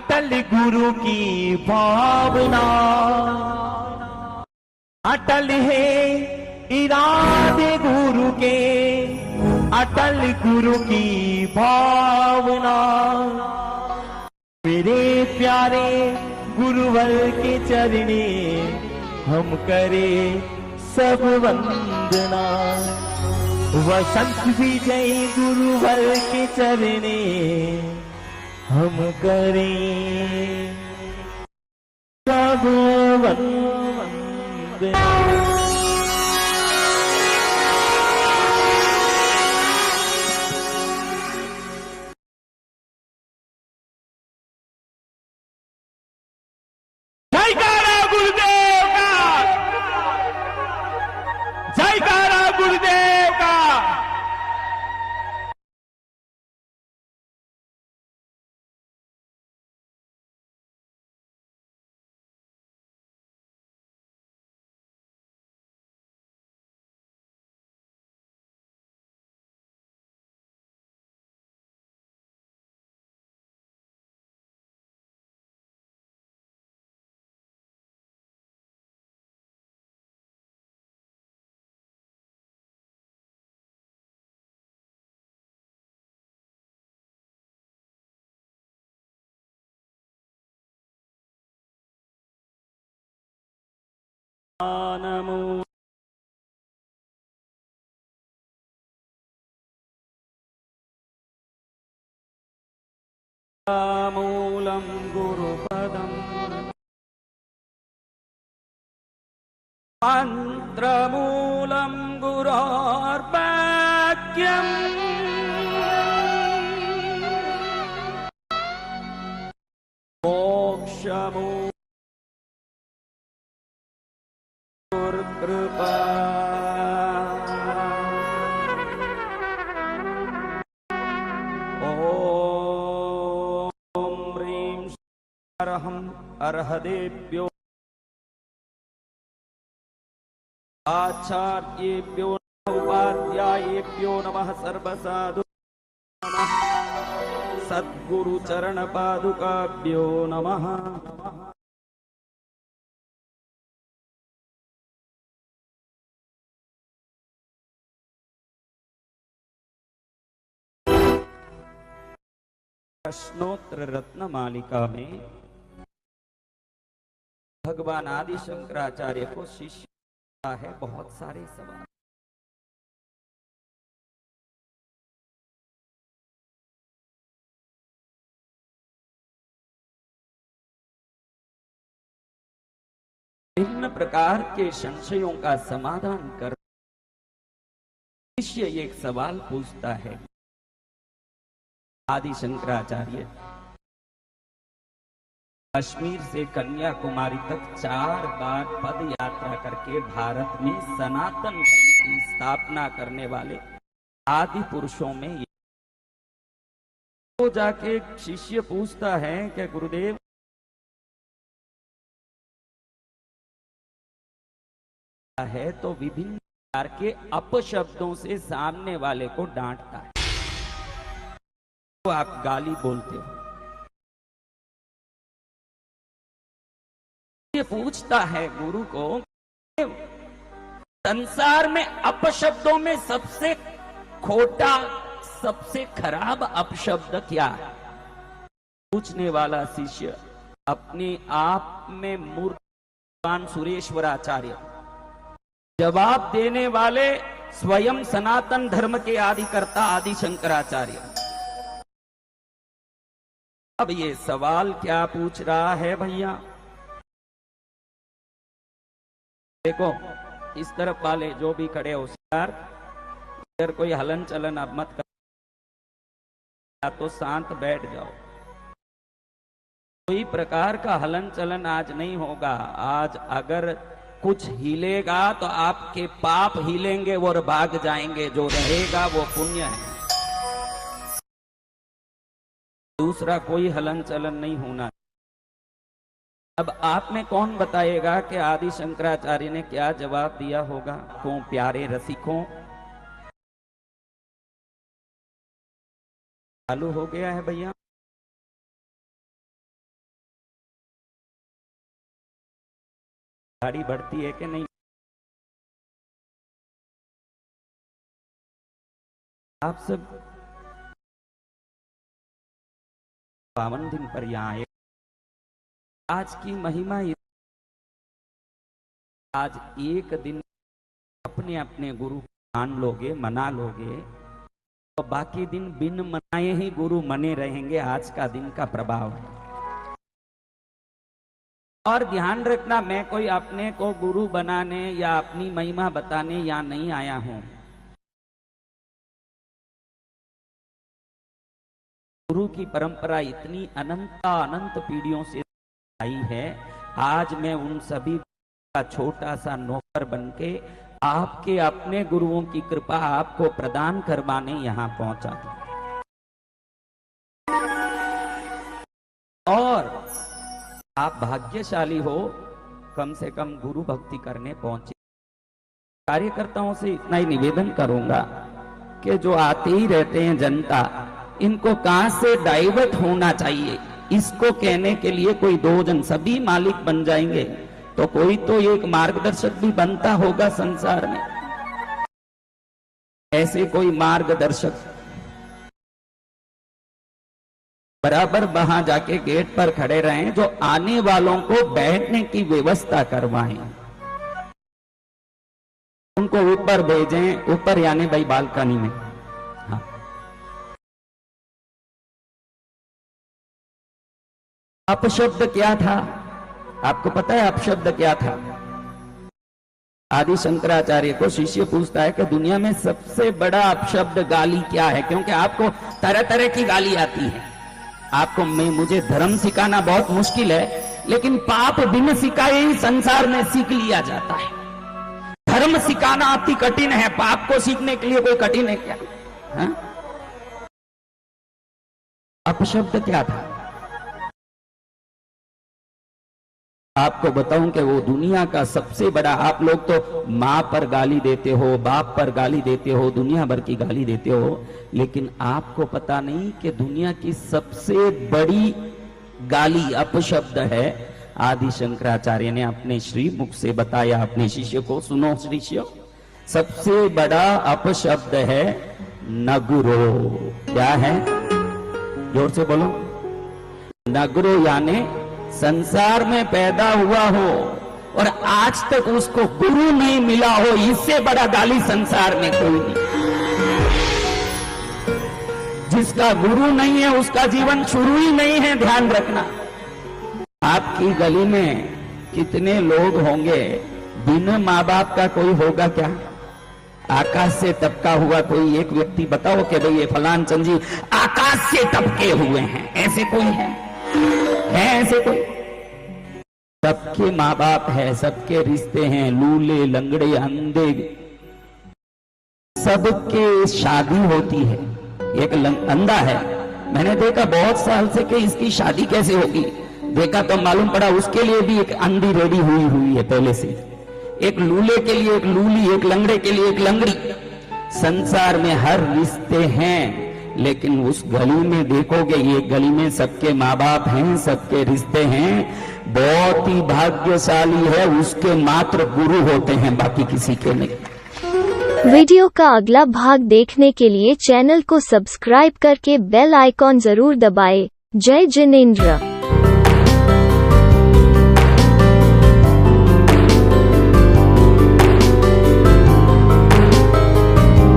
अटल गुरु की भावना, अटल है इरादे गुरु के, अटल गुरु की भावना। मेरे प्यारे गुरुवर के चरणे हम करे सब वंदना। वसंत विजय गुरुवर के चरणे हम करें सब वंदना। जयकारा गुरुदेव का, जयकारा गुरुदेव का। नमो मूलं गुरुपदम् मंत्रमूलं गुरोर्वाक्यम् मोक्षमूलं कृपा। ओम ह्रीं अरहं अर्हदेभ्यो आचार्येभ्यो उपाध्यायेभ्यो नमः। सर्वसाधु नमः। सद्गुरु चरण पादुकाभ्यो नमः। प्रश्नोत्तर रत्न मालिका में भगवान आदि शंकराचार्य को शिष्य है बहुत सारे सवाल। विभिन्न प्रकार के संशयों का समाधान कर शिष्य एक सवाल पूछता है। आदि शंकराचार्य कश्मीर से कन्याकुमारी तक 4 बार पद यात्रा करके भारत में सनातन धर्म की स्थापना करने वाले आदि पुरुषों में तो जाके शिष्य पूछता है कि गुरुदेव है तो विभिन्न प्रकार के अपशब्दों से सामने वाले को डांटता है, तो आप गाली बोलते हो। ये पूछता है गुरु को, संसार में अपशब्दों में सबसे खोटा सबसे खराब अपशब्द क्या है? पूछने वाला शिष्य अपने आप में मूर्ख भगवान सुरेश्वराचार्य, जवाब देने वाले स्वयं सनातन धर्म के आदिकर्ता आदि शंकराचार्य। अब ये सवाल क्या पूछ रहा है भैया? देखो इस तरफ वाले जो भी खड़े हो सर, इधर कोई हलन चलन अब मत कर, या तो शांत बैठ जाओ। कोई प्रकार का हलन चलन आज नहीं होगा। आज अगर कुछ हिलेगा तो आपके पाप हिलेंगे और भाग जाएंगे, जो रहेगा वो पुण्य है। दूसरा कोई हलन चलन नहीं होना। अब आप में कौन बताएगा कि आदि शंकराचार्य ने क्या जवाब दिया होगा? को प्यारे रसिकों, चालू हो गया है भैया। गाड़ी बढ़ती है कि नहीं? आप सब पावन दिन पर यहाँ आए। आज की महिमा आज एक दिन अपने अपने गुरु मान लोगे, मना लोगे, तो बाकी दिन बिन मनाए ही गुरु मने रहेंगे। आज का दिन का प्रभाव है। और ध्यान रखना, मैं कोई अपने को गुरु बनाने या अपनी महिमा बताने यहाँ नहीं आया हूं। गुरु की परंपरा इतनी अनंत पीढ़ियों से आई है। आज मैं उन सभी का छोटा सा नौकर बनके आपके अपने गुरुओं की कृपा आपको प्रदान करवाने यहां पहुंचा हूं। और आप भाग्यशाली हो, कम से कम गुरु भक्ति करने पहुंचे। कार्यकर्ताओं से इतना ही निवेदन करूंगा कि जो आते ही रहते हैं जनता, इनको कहां से डाइवर्ट होना चाहिए, इसको कहने के लिए कोई दो जन सभी मालिक बन जाएंगे तो कोई तो एक मार्गदर्शक भी बनता होगा संसार में। ऐसे कोई मार्गदर्शक बराबर वहां जाके गेट पर खड़े रहें, जो आने वालों को बैठने की व्यवस्था करवाएं, उनको ऊपर भेजें, ऊपर यानी भाई बालकनी में। हाँ। अपशब्द क्या था आपको पता है? अपशब्द क्या था? आदि शंकराचार्य को शिष्य पूछता है कि दुनिया में सबसे बड़ा अपशब्द गाली क्या है? क्योंकि आपको तरह तरह की गाली आती है। आपको मुझे धर्म सिखाना बहुत मुश्किल है, लेकिन पाप बिन सिखाए ही संसार में सीख लिया जाता है। धर्म सिखाना अति कठिन है, पाप को सीखने के लिए कोई कठिन है क्या? हा? अपशब्द क्या था? आपको बताऊं कि वो दुनिया का सबसे बड़ा, आप लोग तो माँ पर गाली देते हो, बाप पर गाली देते हो, दुनिया भर की गाली देते हो, लेकिन आपको पता नहीं कि दुनिया की सबसे बड़ी गाली अपशब्द है। आदि शंकराचार्य ने अपने श्री मुख से बताया अपने शिष्य को। सुनो शिष्य, सबसे बड़ा अपशब्द है नगुरो। क्या है? जोर से बोलो। नगुरो यानी संसार में पैदा हुआ हो और आज तक उसको गुरु नहीं मिला हो, इससे बड़ा गाली संसार में कोई नहीं। जिसका गुरु नहीं है उसका जीवन शुरू ही नहीं है, ध्यान रखना। आपकी गली में कितने लोग होंगे, बिना माँ बाप का कोई होगा क्या? आकाश से टपका हुआ कोई एक व्यक्ति बताओ कि भाई ये फलान चंद जी आकाश से टपके हुए हैं, ऐसे कोई है ऐसे कोई? सबके माँ बाप है, सबके रिश्ते हैं, लूले लंगड़े अंधे, सबके शादी होती है। एक अंधा है, मैंने देखा बहुत साल से कि इसकी शादी कैसे होगी, देखा तो मालूम पड़ा उसके लिए भी एक अंधी रेडी हुई है पहले से। एक लूले के लिए एक लूली, एक लंगड़े के लिए एक लंगड़ी। संसार में हर रिश्ते हैं, लेकिन उस गली में देखोगे, ये गली में सबके माँ बाप हैं, सबके रिश्ते हैं। बहुत ही भाग्यशाली है, उसके मात्र गुरु होते हैं, बाकी किसी के नहीं। वीडियो का अगला भाग देखने के लिए चैनल को सब्सक्राइब करके बेल आइकॉन जरूर दबाएं। जय जिनेंद्र।